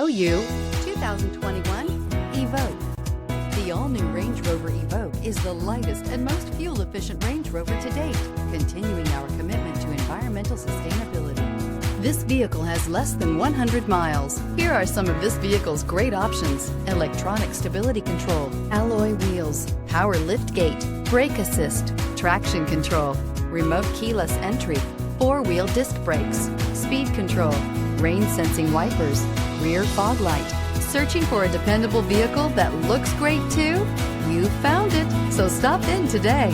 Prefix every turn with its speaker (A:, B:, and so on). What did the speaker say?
A: show you 2021 Evoque. The all-new Range Rover Evoque is the lightest and most fuel-efficient Range Rover to date, continuing our commitment to environmental sustainability. This vehicle has less than 100 miles. Here are some of this vehicle's great options: electronic stability control, alloy wheels, power lift gate, brake assist, traction control, remote keyless entry, four-wheel disc brakes, speed control, rain sensing wipers, rear fog light. Searching for a dependable vehicle that looks great too? You found it, so stop in today.